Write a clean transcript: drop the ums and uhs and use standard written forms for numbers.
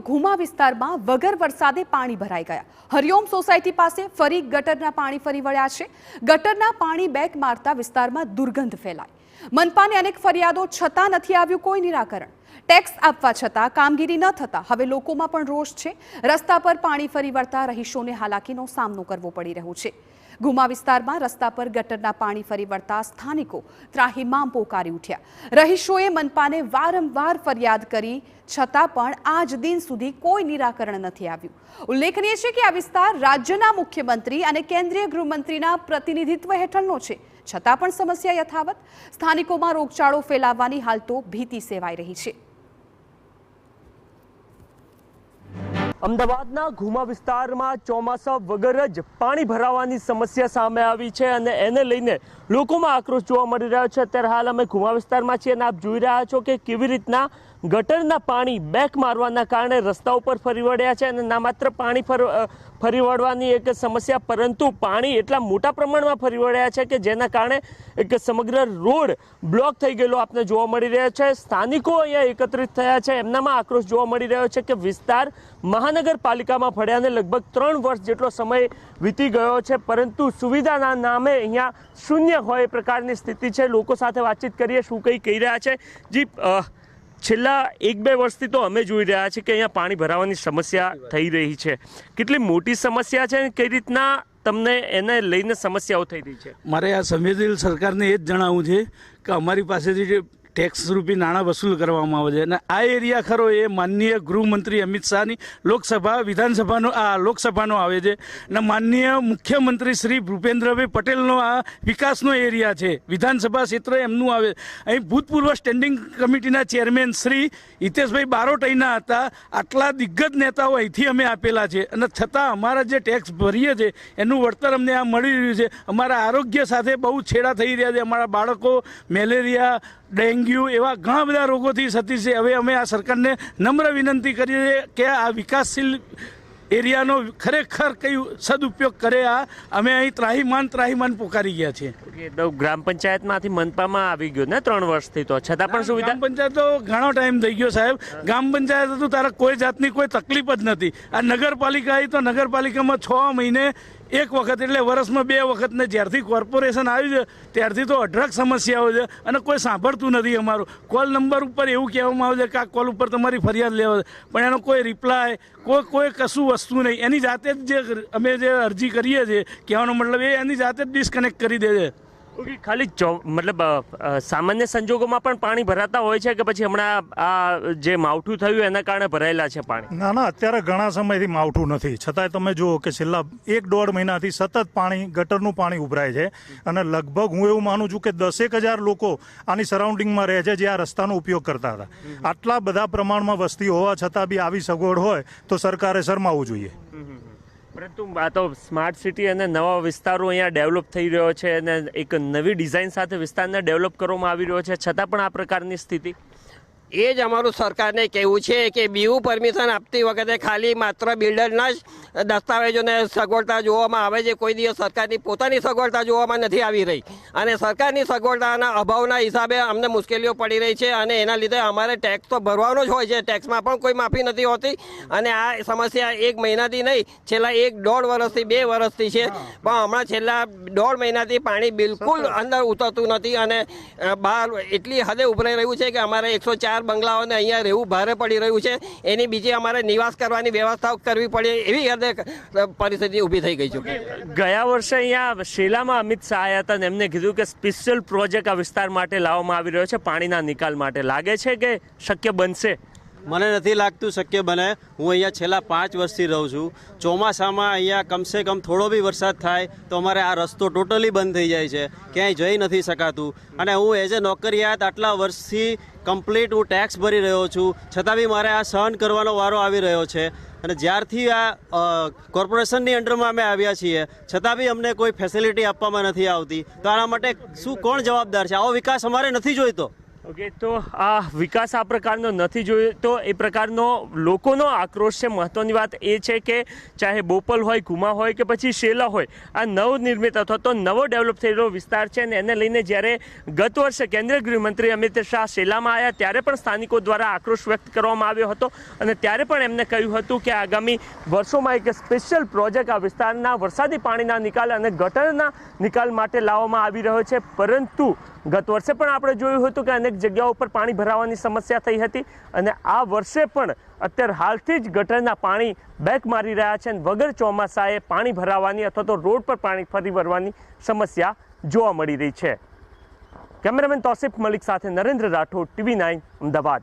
ઘુમા વિસ્તારમાં વગર વરસાદે પાણી ભરાઈ ગયા। હરિઓમ સોસાયટી પાસે ફરી ગટરના પાણી ફરી વળ્યા છે। ગટરના પાણી બેક મારતા વિસ્તારમાં દુર્ગંધ ફેલાઈ। મનપાને અનેક ફરિયાદો છતાં નથી આવ્યું કોઈ નિરાકરણ। ટેક્સ આપવા છતાં કામગીરી ન થતા હવે લોકોમાં પણ રોષ છે। રસ્તા પર પાણી ફરી વળતા રહીશોને હાલાકીનો સામનો કરવો પડી રહ્યો છે। ઘુમા વિસ્તારમાં રસ્તા પર ગટરના પાણી ફરી વળતા સ્થાનિકો ત્રાહિમામ પોકારી ઉઠ્યા। રહીશોએ મનપાને વારંવાર ફરિયાદ કરી છતાં પણ આજ દિન સુધી કોઈ નિરાકરણ નથી આવ્યું। ઉલ્લેખનીય છે કે આ વિસ્તાર રાજ્યના મુખ્યમંત્રી અને કેન્દ્રીય ગૃહમંત્રીના પ્રતિનિધિત્વ હેઠળનો છે, છતાં પણ સમસ્યા યથાવત। સ્થાનિકોમાં રોગચાળો ફેલાવવાની હાલ તો ભીતિ સેવાઈ રહી છે। અમદાવાદના ઘુમા વિસ્તારમાં ચોમાસા વગર જ પાણી ભરાવાની સમસ્યા સામે આવી છે અને એને લઈને લોકોમાં આક્રોશ જોવા મળી રહ્યો છે। અત્યારે હાલ અમે ઘુમા વિસ્તારમાં છીએ અને આપ જોઈ રહ્યા છો કે કેવી રીતના ગટરના પાણી બેક મારવાના કારણે રસ્તા ઉપર ફરી વળ્યા છે અને ના માત્ર પાણી ફરી વળવાની એક સમસ્યા, પરંતુ પાણી એટલા મોટા પ્રમાણમાં ફરી વળ્યા છે કે જેના કારણે એક સમગ્ર રોડ બ્લોક થઈ ગયેલો આપને જોવા મળી રહ્યો છે। સ્થાનિકો અહીંયા એકત્રિત થયા છે, એમનામાં આક્રોશ જોવા મળી રહ્યો છે કે વિસ્તાર મહાનગરપાલિકામાં ફળ્યાને લગભગ 3 વર્ષ જેટલો સમય વીતી ગયો છે, પરંતુ સુવિધાના નામે અહીંયા શૂન્ય હોય એ પ્રકારની સ્થિતિ છે। લોકો સાથે વાતચીત કરીએ, શું કંઈ કહી રહ્યા છે। જી, છેલ્લા 1-2 વર્ષથી તો અમે જોઈ રહ્યા છીએ કે અહીંયા પાણી ભરાવાની સમસ્યા થઈ રહી છે। કેટલી મોટી સમસ્યા છે અને કઈ રીતના તમને એને લઈને સમસ્યાઓ થઈ રહી છે? મારે આ સંવેદનશીલ સરકારને એ જ જણાવવું છે કે અમારી પાસેથી જે ટેક્સ રૂપી નાણાં વસૂલ કરવામાં આવે છે અને આ એરિયા ખરો એ માનનીય ગૃહમંત્રી અમિત શાહની લોકસભાનો આવે છે અને માનનીય મુખ્યમંત્રી શ્રી ભૂપેન્દ્રભાઈ પટેલનો આ વિકાસનો એરિયા છે। વિધાનસભા ક્ષેત્ર એમનું આવે। અહીં ભૂતપૂર્વ સ્ટેન્ડિંગ કમિટીના ચેરમેન શ્રી હિતેશભાઈ બારોટ અહીંના હતા। આટલા દિગ્ગજ નેતાઓ અહીંથી અમે આપેલા છે અને છતાં અમારા જે ટેક્સ ભરીએ છીએ એનું વળતર અમને આ મળી રહ્યું છે। અમારા આરોગ્ય સાથે બહુ છેડા થઈ રહ્યા છે। અમારા બાળકો મેલેરિયા, ડેન્ગ્યુ એવા ઘણા બધા રોગોથી સતી છે। હવે અમે આ સરકારને નમ્ર વિનંતી કરીએ છીએ કે આ વિકાસશીલ એરિયાનો ખરેખર કઈ સદુપયોગ કરે। અમે અહીં ત્રાહિમાન પોકારી ગયા છીએ। ગ્રામ પંચાયતમાંથી મનપામાં આવી ગયો ને 3 વર્ષથી, તો છતાં પણ સુવિધા? ગ્રામ પંચાયત તો ઘણો ટાઈમ થઈ ગયો સાહેબ। ગ્રામ પંચાયત હતું તારે કોઈ જાતની કોઈ તકલીફ જ નથી। આ નગરપાલિકા આવી તો નગરપાલિકામાં 6 મહિને એક વખત એટલે વર્ષમાં 2 વખત ને જ્યારથી કોર્પોરેશન આવ્યું છે ત્યારથી તો અઢળક સમસ્યાઓ છે અને કોઈ સાંભળતું નથી। અમારું કોલ નંબર ઉપર એવું કહેવામાં આવે છે કે આ કોલ ઉપર તમારી ફરિયાદ લેવા, પણ એનો કોઈ રિપ્લાય કોઈ કશું વસ્તુ નહીં। એની જાતે જ અમે જે અરજી કરીએ છીએ કહેવાનો મતલબ એ એની જાતે જ ડિસ્કનેક્ટ કરી દે છે। ખાલી મતલબ સામાન્ય સંજોગોમાં પણ પાણી ભરાતા હોય છે કે પછી હમણાં આ જે માવઠું થયું એના કારણે ભરાયેલા છે પાણી? ના, અત્યારે ઘણા સમયથી માવઠું નથી, છતાંય તમે જુઓ કે છેલ્લા 1-1.5 મહિનાથી સતત પાણી, ગટરનું પાણી ઉભરાય છે અને લગભગ હું એવું માનું છું કે 10,000 લોકો આની સરાઉન્ડિંગમાં રહે છે જે આ રસ્તાનો ઉપયોગ કરતા હતા। આટલા બધા પ્રમાણમાં વસ્તી હોવા છતાં બી આવી સગવડ હોય તો સરકારે શરમાવવું જોઈએ। પરંતુ આ તો સ્માર્ટ સિટી અને નવા વિસ્તારો અહીંયા ડેવલપ થઈ રહ્યો છે અને એક નવી ડિઝાઇન સાથે વિસ્તારને ડેવલપ કરવામાં આવી રહ્યો છે, છતાં પણ આ પ્રકારની સ્થિતિ? એ જ અમારું સરકારને કહેવું છે કે બીયુ પરમિશન આપતી વખતે ખાલી માત્ર બિલ્ડરના જ દસ્તાવેજોને સગવડતા જોવામાં આવે છે। કોઈ દિવસ સરકારની પોતાની સગવડતા જોવામાં નથી આવી રહી અને સરકારની સગવડતાના અભાવના હિસાબે અમને મુશ્કેલીઓ પડી રહી છે અને એના લીધે અમારે ટેક્સ તો ભરવાનો જ હોય છે। ટેક્સમાં પણ કોઈ માફી નથી હોતી અને આ સમસ્યા 1 મહિનાથી નહીં, છેલ્લા 1-1.5 વર્ષથી 2 વર્ષથી છે, પણ હમણાં છેલ્લા 1.5 મહિનાથી પાણી બિલકુલ અંદર ઉતરતું નથી અને બહાર એટલી હદે ઉભરાઈ રહ્યું છે કે અમારે 104 બંગલાઓને અહીંયા રહેવું ભારે પડી રહ્યું છે। એની બીજી અમારે નિવાસ કરવાની વ્યવસ્થા કરવી પડે એવી હદે પરિસ્થિતિ ઊભી થઈ ગઈ છે। ગયા વર્ષે અહીંયા શેલામાં અમિત શાહ આવ્યા હતા અને એમને કીધું કે સ્પેશિયલ પ્રોજેક્ટ આ વિસ્તાર માટે લાવવામાં આવી રહ્યો છે પાણીના નિકાલ માટે। લાગે છે કે શક્ય બનશે? મને નથી લાગતું શક્ય બને। હું અહીંયા છેલ્લા 5 વર્ષથી રહું છું। ચોમાસામાં અહીંયા કમસે કમ થોડો બી વરસાદ થાય તો અમારે આ રસ્તો ટોટલી બંધ થઈ જાય છે, ક્યાંય જઈ નથી શકાતું અને હું એઝ એ નોકરિયાત આટલા વર્ષથી કમ્પ્લીટ હું ટેક્સ ભરી રહ્યો છું, છતાં બી મારે આ સહન કરવાનો વારો આવી રહ્યો છે અને જ્યારથી આ કોર્પોરેશનની અંડરમાં અમે આવ્યા છીએ છતાં બી અમને કોઈ ફેસિલિટી આપવામાં નથી આવતી। તો આના માટે કોણ જવાબદાર છે? આવો વિકાસ અમારે નથી જોઈતો। ઓકે, તો આ વિકાસ આ પ્રકારનો નથી જોયો તો એ પ્રકારનો લોકોનો આક્રોશ છે. મહત્વની વાત એ છે કે ચાહે બોપલ હોય, ઘુમા હોય કે પછી શેલા હોય, આ નવનિર્મિત અથવા તો નવો ડેવલપ થયેલો વિસ્તાર છે અને એને લઈને જ્યારે ગત વર્ષે કેન્દ્રીય ગૃહમંત્રી અમિત શાહ શેલામાં આવ્યા ત્યારે પણ સ્થાનિકો દ્વારા આક્રોશ વ્યક્ત કરવામાં આવ્યો હતો અને ત્યારે પણ એમને કહ્યું હતું કે આગામી વર્ષોમાં એક સ્પેશિયલ પ્રોજેક્ટ આ વિસ્તારના વરસાદી પાણીના નિકાલ અને ગટરના નિકાલ માટે લાવવામાં આવી રહ્યો છે. પરંતુ ગત વર્ષે પણ આપણે જોયું હતું કે અનેક જગ્યાઓ પર પાણી ભરાવાની સમસ્યા થઈ હતી અને આ વર્ષે પણ અત્યારે હાલથી જ ગટરના પાણી બેક મારી રહ્યા છે અને વગર ચોમાસાએ પાણી ભરાવાની અથવા તો રોડ પર પાણી ફરી વળવાની સમસ્યા જોવા મળી રહી છે. કેમેરામેન તૌસિફ મલિક સાથે નરેન્દ્ર રાઠોડ, TV9 અમદાવાદ.